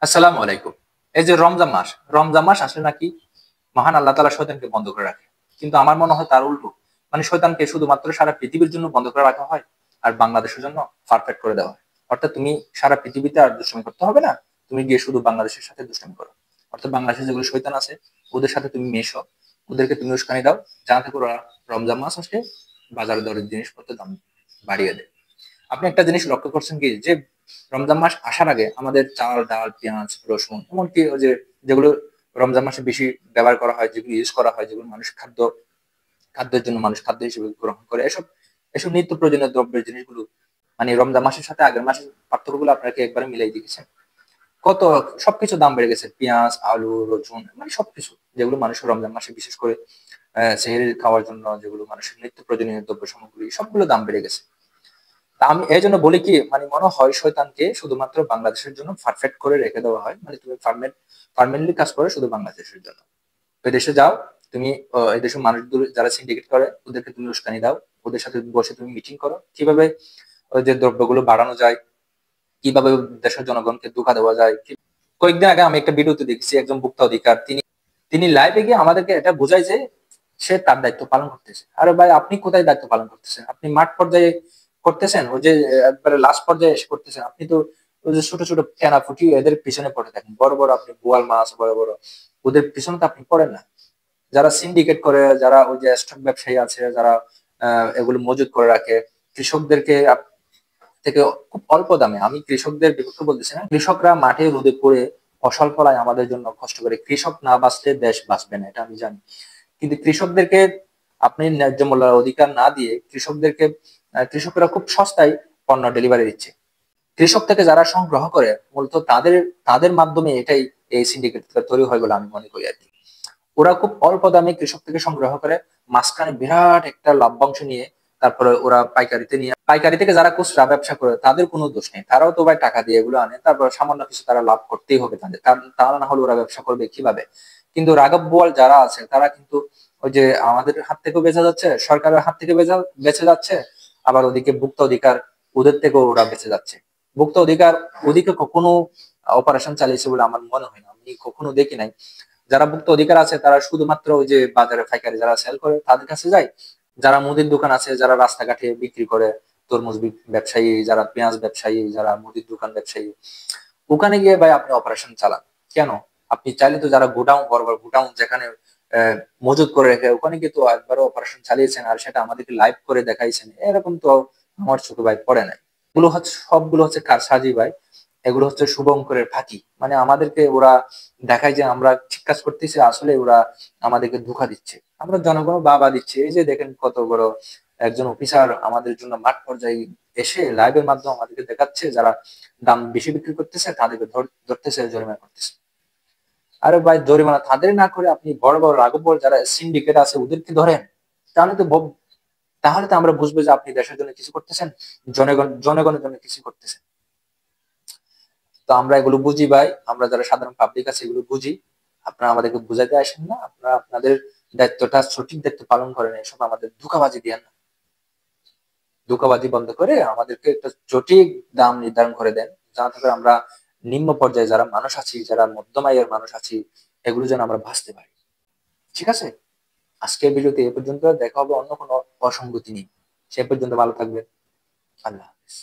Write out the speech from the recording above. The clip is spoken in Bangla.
আসসালামু আলাইকুম। এই যে রমজান মাস আসলে নাকি মহান আল্লাহ তাআলা শয়তানকে বন্ধ করে রাখে। কিন্তু আমার মনে হয় তার উল্টো। মানে শয়তানকে শুধুমাত্র সারা পৃথিবীর জন্য বন্ধ করে রাখা হয় আর বাংলাদেশের জন্য পারফেক্ট করে দেওয়া হয়। অর্থাৎ তুমি সারা পৃথিবীতে আর দুষ্টামি করতে হবে না। তুমি গিয়ে শুধু বাংলাদেশের সাথে দুষ্টামি করো। অর্থাৎ বাংলাদেশে যেগুলো শয়তান আছে ওদের সাথে তুমি মেশো। ওদেরকে তুমি উস্কানি দাও। যাতে করে ওরা রমজান মাস আসলে বাজারে দরের জিনিসপত্রের দাম বাড়িয়ে দেয়। আপনি একটা জিনিস লক্ষ্য করছেন কি যে রমজান মাস আসার আগে আমাদের চাল ডাল পেঁয়াজ রসুন এমনকি ওই যে যেগুলো রমজান মাসে বেশি ব্যবহার করা হয় যেগুলো ইউজ করা হয় যেগুলো মানুষ খাদ্যের জন্য মানুষ খাদ্য হিসেবে গ্রহণ করে এসব এসব নিত্য প্রয়োজনীয় দ্রব্যের জিনিসগুলো মানে রমজান মাসের সাথে আগের মাসের পার্থক্যগুলো আপনাকে একবারে মিলাই দিয়েছেন কত সবকিছু দাম বেড়ে গেছে পেঁয়াজ আলু রসুন মানে সবকিছু যেগুলো মানুষের রমজান মাসে বিশেষ করে সেহরি খাওয়ার জন্য যেগুলো মানুষের নিত্য প্রয়োজনীয় দ্রব্য সামগ্রী সবগুলো দাম বেড়ে গেছে তা আমি এই জন্য বলি কি মানে মনে হয় শয়তানকে শুধুমাত্র বাংলাদেশের জন্য পারফেক্ট করে রেখে দেওয়া হয় মানে তুমি পারমানেন্টলি কাজ করে শুধু বাংলাদেশের জন্য ওই দেশে যাও তুমি এই দেশের মানুষগুলো যারা সিন্ডিকেট করে ওদেরকে তুমি উস্কানি দাও ওদের সাথে বসে তুমি মিটিং করো কিভাবে ওই যে দ্রব্যগুলো বাড়ানো যায় কিভাবে দেশের জনগণকে ধোঁকা দেওয়া যায় কয়েকদিন আগে আমি একটা ভিডিওতে দেখছি একজন ভোক্তা অধিকার তিনি তিনি লাইভে গিয়ে আমাদেরকে এটা বোঝায় যে সে তার দায়িত্ব পালন করতেছে আরে ভাই আপনি কোথায় দায়িত্ব পালন করতেছেন আপনি মাঠ পর্যায়ে করতেছেন ওই যে একবারে লাস্ট পর্যায়ে এসে করতেছেন আপনি তো ওই যে ছোট ছোট ফেনা ফুটি এদের পিছনে পড়ে থাকেন বড় বড় আপনি বোয়াল মাছ বড় বড় ওদের পিছনে তো আপনি পড়েন না যারা সিন্ডিকেট করে যারা ওই যে স্টক ব্যবসায়ী আছে যারা এগুলো মজুত করে রাখে কৃষকদেরকে থেকে খুব অল্প দামে আমি কৃষকদের বিপক্ষে বলতেছি না কৃষকরা মাঠে রোদে পড়ে ফসল ফলায় আমাদের জন্য কষ্ট করে কৃষক না বাঁচলে দেশ বাঁচবে না এটা আমি জানি কিন্তু কৃষকদেরকে আপনি ন্যায্য মূল্যের অধিকার না দিয়ে কৃষকদেরকে কৃষকরা খুব সস্তায় পণ্য ডেলিভারি দিচ্ছে কৃষক থেকে যারা সংগ্রহ করে মূলত তাদের তাদের মাধ্যমে এটাই এই সিন্ডিকেট তৈরি হয় বলে আমি মনে করি আর কি ওরা খুব অল্প দামে কৃষক থেকে সংগ্রহ করে মাঝখানে বিরাট একটা লভ্যাংশ নিয়ে তারপরে ওরা পাইকারিতে নিয়ে পাইকারি থেকে যারা খুচরা ব্যবসা করে তাদের কোনো দোষ নেই তারাও তো ভাই টাকা দিয়ে এগুলো আনে তারপর সামান্য কিছু তারা লাভ করতেই হবে তাদের কারণ তারা না হলে ওরা ব্যবসা করবে কিভাবে কিন্তু রাঘব বোয়াল যারা আছে তারা কিন্তু ওই যে আমাদের হাত থেকেও বেঁচে যাচ্ছে সরকারের হাত থেকে বেঁচে যাচ্ছে আবার ওদিকে ভুক্ত অধিকার ওদের থেকেও ওরা বেঁচে যাচ্ছে ভুক্ত অধিকার ওদিকে কখনো অপারেশন চালিয়েছে বলে আমার মনে হয় না আমি কখনো দেখি নাই যারা ভুক্ত অধিকার আছে তারা শুধুমাত্র ওই যে বাজারে পাইকারি যারা সেল করে তাদের কাছে যায় যারা মুদির দোকান আছে যারা রাস্তাঘাটে বিক্রি করে তরমুজ ব্যবসায়ী যারা পেঁয়াজ ব্যবসায়ী যারা মুদির দোকান ব্যবসায়ী ওখানে গিয়ে ভাই আপনি অপারেশন চালান কেন আপনি চাইলে তো যারা গোডাউন বড় বড় গোডাউন যেখানে মজুত করে রেখে ওখানে গিয়ে তো একবারও অপারেশন চালিয়েছেন আর সেটা আমাদেরকে লাইভ করে দেখাইছেন এরকম তো আমার চোখে ভাই পড়ে নাই এগুলো হচ্ছে সবগুলো হচ্ছে কারসাজি ভাই এগুলো হচ্ছে শুভঙ্করের ফাঁকি মানে আমাদেরকে ওরা দেখায় যে আমরা ঠিক কাজ করতেছি আসলে ওরা আমাদেরকে ধোঁকা দিচ্ছে আমরা জনগণ বাবা দিচ্ছে এই যে দেখেন কত বড় একজন অফিসার আমাদের জন্য মাঠ পর্যায়ে এসে লাইভের মাধ্যমে আমাদেরকে দেখাচ্ছে যারা দাম বেশি বিক্রি করতেছে তাদেরকে ধরতেছে জরিমানা করতেছে আরে ভাই জরিমানা তাদের না করে আপনি বড় বড় রাঘব বোয়াল যারা সিন্ডিকেট আছে ওদেরকে ধরেন তাহলে তো তাহলে তো আমরা বুঝবো যে আপনি দেশের জন্য কিছু করতেছেন জনগণের জন্য কিছু করতেছেন তো আমরা এগুলো বুঝি ভাই আমরা যারা সাধারণ পাবলিক আছে এগুলো বুঝি আপনারা আমাদেরকে বুঝাইতে আসেন না আপনারা আপনাদের দায়িত্বটা সঠিক দায়িত্ব পালন করেন এসব আমাদের ধোঁকাবাজি দিয়ে না ধোঁকাবাজি বন্ধ করে আমাদেরকে একটা সঠিক দাম নির্ধারণ করে দেন যাতে করে আমরা নিম্ন পর্যায়ে যারা মানুষ আছি যারা মধ্যম আয়ের মানুষ আছি এগুলো যেন আমরা বাঁচতে পারি ঠিক আছে আজকের ভিডিওতে এ পর্যন্ত দেখা হবে অন্য কোনো অসঙ্গতি নেই সে পর্যন্ত ভালো থাকবেন আল্লাহ হাফেজ